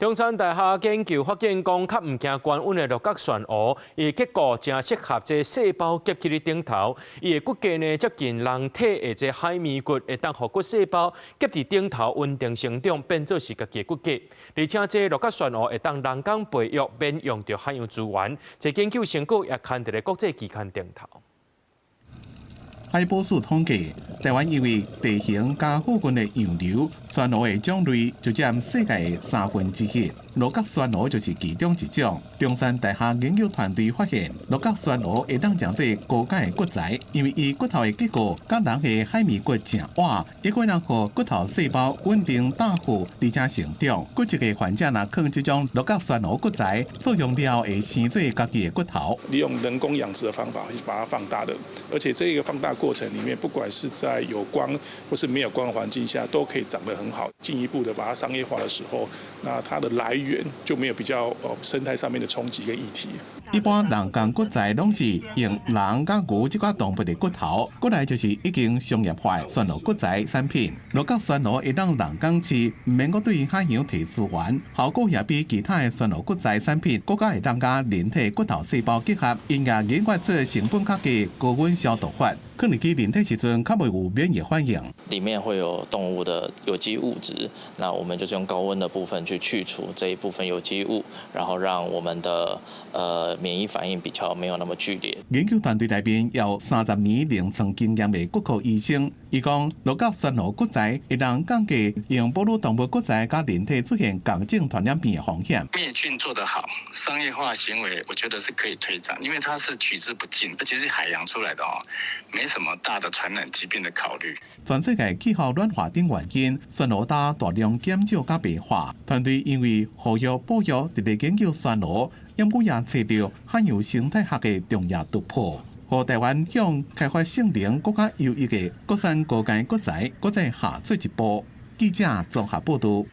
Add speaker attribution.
Speaker 1: 中山大学研究发现，讲较唔惊高温的六角旋蛾，伊结构正适合这细胞结起伫顶头。伊的骨架呢接近人体的这海绵骨，会当互骨细胞结伫顶头稳定成长，变做是家己的骨架。而且这六角旋蛾会当人工培育，免用到海洋资源。这研究成果也刊伫咧国际期刊顶头。
Speaker 2: 海波数统计，台湾因为地形加附近的洋流，旋蛾的种类就占世界的1/3。六角旋蛾就是其中一种。中山大学研究团队发现，六角旋蛾会当将这高阶的骨材，因为伊骨头的结构甲人的海绵骨正活，结果让互骨头细胞稳定大负而且成长。骨折的患者若放这种六角旋蛾骨材，作用了会生做家己的骨头。
Speaker 3: 利用人工养殖的方法去把它放大的，而且这个放大过程里面，不管是在有光或是没有光的环境下，都可以长得很好。进一步的把它商业化的时候，那它的来源就没有比较生态上面的冲击跟议题。
Speaker 2: 一般人工骨材拢是用人甲牛这款动物的骨头，过来就是已经商业化的旋蛾骨材产品。六角旋蛾会当人工饲，唔免阁对海洋提资源，效果也比其他的旋蛾骨材产品更加会当甲人体骨头细胞结合，因也研发出成本较低高温消毒法。放入去人体时阵，较袂有免疫反应。
Speaker 4: 里面会有动物的有机物质，那我们就是用高温的部分去去除这一部分有机物，然后让我们的免疫反应比较没有那么剧烈。
Speaker 2: 研究团队内面有30年临床经验的骨科医生，伊讲六角旋蛾骨材会让降低用哺乳动物骨材甲人体出现共种传染病的风险。
Speaker 5: 灭菌做得好，商业化行为我觉得是可以推展，因为它是取之不尽，而且是海洋出来的哦，没什么大的传染疾病的考虑。
Speaker 2: 全世界气候暖化等原因，旋蛾大量减少甲白化。团队因为保育直咧研究旋蛾，因故也找到海洋生态学的重要突破，和台湾向开发性能更加优异的国产高阶骨材，搁再下出一步。记者综合报道。